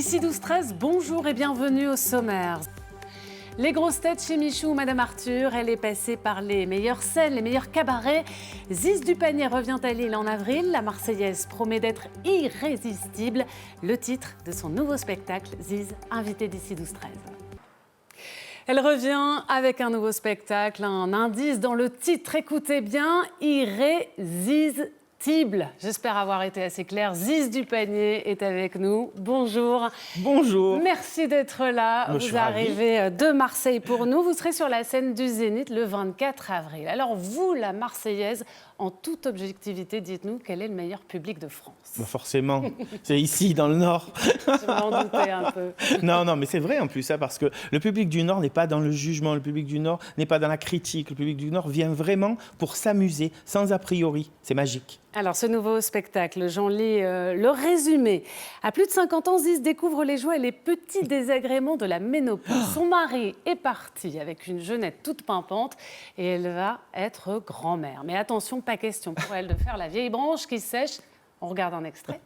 Ici 12-13, bonjour et bienvenue au sommaire. Les grosses têtes chez Michou, Madame Arthur, elle est passée par les meilleures scènes, les meilleurs cabarets. Ziz du Panier revient à Lille en avril. La Marseillaise promet d'être irrésistible. Le titre de son nouveau spectacle, Ziz, invité d'ici 12-13. Elle revient avec un nouveau spectacle, un indice dans le titre. Écoutez bien, irrésistible. J'espère avoir été assez claire. Ziz du Panier est avec nous. Bonjour. Bonjour. Merci d'être là. Vous arrivez de Marseille pour nous. Vous serez sur la scène du Zénith le 24 avril. Alors vous, la Marseillaise, en toute objectivité, dites-nous quel est le meilleur public de France. Bah forcément, c'est ici, dans le Nord. Je m'en doutais un peu. Non, mais c'est vrai en plus, hein, parce que le public du Nord n'est pas dans le jugement, le public du Nord n'est pas dans la critique, le public du Nord vient vraiment pour s'amuser, sans a priori. C'est magique. Alors, ce nouveau spectacle, j'en lis le résumé. À plus de 50 ans, Ziz découvre les joies et les petits désagréments de la ménopause. Son mari est parti avec une jeunette toute pimpante et elle va être grand-mère. Mais attention, pas question pour elle de faire la vieille branche qui sèche. On regarde un extrait.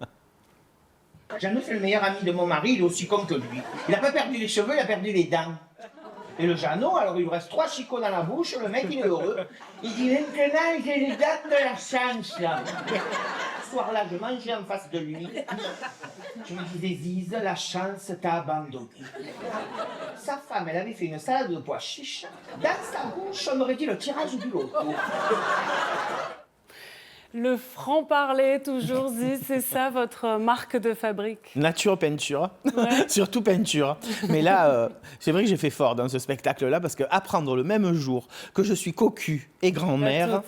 Jeannot, c'est le meilleur ami de mon mari, il est aussi con que lui. Il n'a pas perdu les cheveux, il a perdu les dents. Et le Jeannot, alors il lui reste 3 chicots dans la bouche, le mec il est heureux. Il dit maintenant j'ai les dates de la chance là. Ce soir-là, je mangeais en face de lui. Je me disais, Ziz, la chance t'a abandonné. Sa femme, elle avait fait une salade de pois chiches. Dans sa bouche, on aurait dit le tirage du loto. Le franc-parler, toujours, Ziz, c'est ça votre marque de fabrique? Nature peinture, ouais. Surtout peinture. Mais là, c'est vrai que j'ai fait fort dans ce spectacle-là, parce qu'apprendre le même jour que je suis cocu et grand-mère,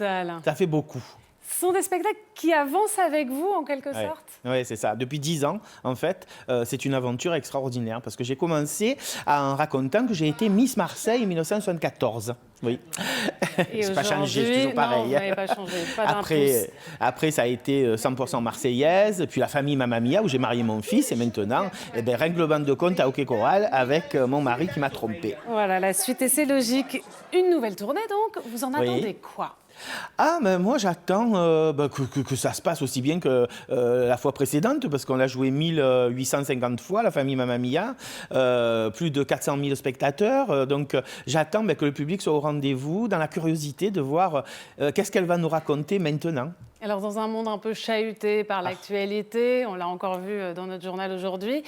ça fait beaucoup. Ce sont des spectacles qui avancent avec vous, en quelque sorte? Oui, c'est ça. Depuis 10 ans, en fait, c'est une aventure extraordinaire, parce que j'ai commencé en racontant que j'ai été Miss Marseille en 1974. Oui. C'est pas changé, c'est toujours pareil. Non, vous n'avez pas changé. Pas après, ça a été 100% marseillaise, puis la famille Mamma Mia, où j'ai marié mon fils, et maintenant, règlement de compte à Hockey Choral avec mon mari qui m'a trompé. Voilà, la suite, et c'est logique. Une nouvelle tournée, donc. Vous en attendez quoi? Ah, mais moi j'attends que ça se passe aussi bien que la fois précédente, parce qu'on l'a joué 1850 fois, la famille Mamma Mia, plus de 400 000 spectateurs, donc j'attends que le public soit au rendez-vous, dans la curiosité de voir qu'est-ce qu'elle va nous raconter maintenant. Alors dans un monde un peu chahuté par l'actualité, on l'a encore vu dans notre journal aujourd'hui,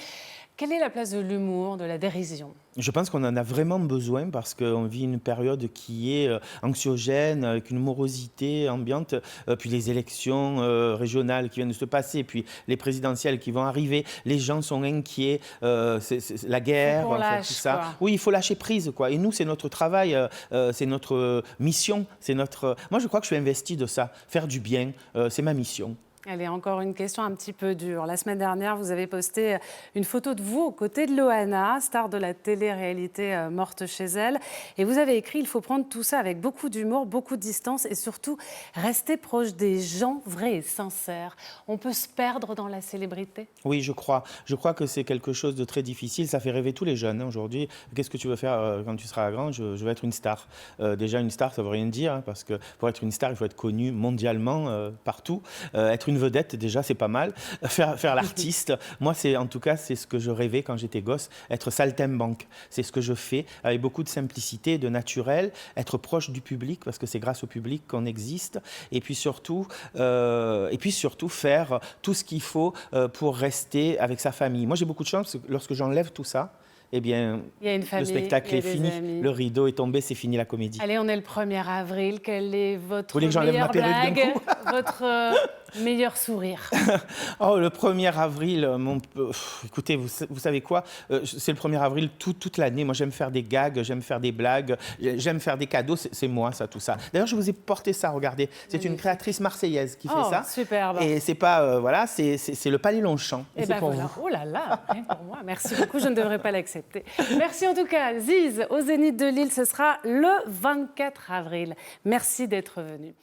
quelle est la place de l'humour, de la dérision ? Je pense qu'on en a vraiment besoin parce qu'on vit une période qui est anxiogène, avec une morosité ambiante, puis les élections régionales qui viennent de se passer, puis les présidentielles qui vont arriver, les gens sont inquiets, c'est la guerre, lâche, tout ça. Quoi. Oui, il faut lâcher prise, quoi. Et nous, c'est notre travail, c'est notre mission, c'est notre... Moi, je crois que je suis investi de ça, faire du bien, c'est ma mission. Allez, encore une question un petit peu dure. La semaine dernière, vous avez posté une photo de vous aux côtés de Loana, star de la télé-réalité morte chez elle. Et vous avez écrit « Il faut prendre tout ça avec beaucoup d'humour, beaucoup de distance et surtout rester proche des gens vrais et sincères. » On peut se perdre dans la célébrité? Oui, je crois. Je crois que c'est quelque chose de très difficile. Ça fait rêver tous les jeunes aujourd'hui. Qu'est-ce que tu veux faire quand tu seras grand? Je veux être une star. Déjà, une star, ça ne veut rien dire, hein, parce que pour être une star, il faut être connu mondialement, partout. Être une vedette, déjà, c'est pas mal. Faire l'artiste, moi, en tout cas, c'est ce que je rêvais quand j'étais gosse, être saltimbanque. C'est ce que je fais avec beaucoup de simplicité, de naturel, être proche du public, parce que c'est grâce au public qu'on existe, et puis surtout faire tout ce qu'il faut pour rester avec sa famille. Moi, j'ai beaucoup de chance, parce que lorsque j'enlève tout ça, eh bien, le spectacle est fini, le rideau est tombé, c'est fini la comédie. Allez, on est le 1er avril. Quelle est votre meilleure blague, votre meilleur sourire? Oh, le 1er avril, écoutez, vous savez quoi? C'est le 1er avril toute l'année. Moi, j'aime faire des gags, j'aime faire des blagues, j'aime faire des cadeaux. C'est moi, ça, tout ça. D'ailleurs, je vous ai porté ça, regardez. C'est une créatrice marseillaise qui fait ça. Superbe. Et c'est pas, c'est le Palais Longchamp. Et c'est pour vous. Oh là là, rien pour moi. Merci beaucoup, je ne devrais pas l'accepter. Merci en tout cas. Ziz, au Zénith de Lille, ce sera le 24 avril. Merci d'être venu.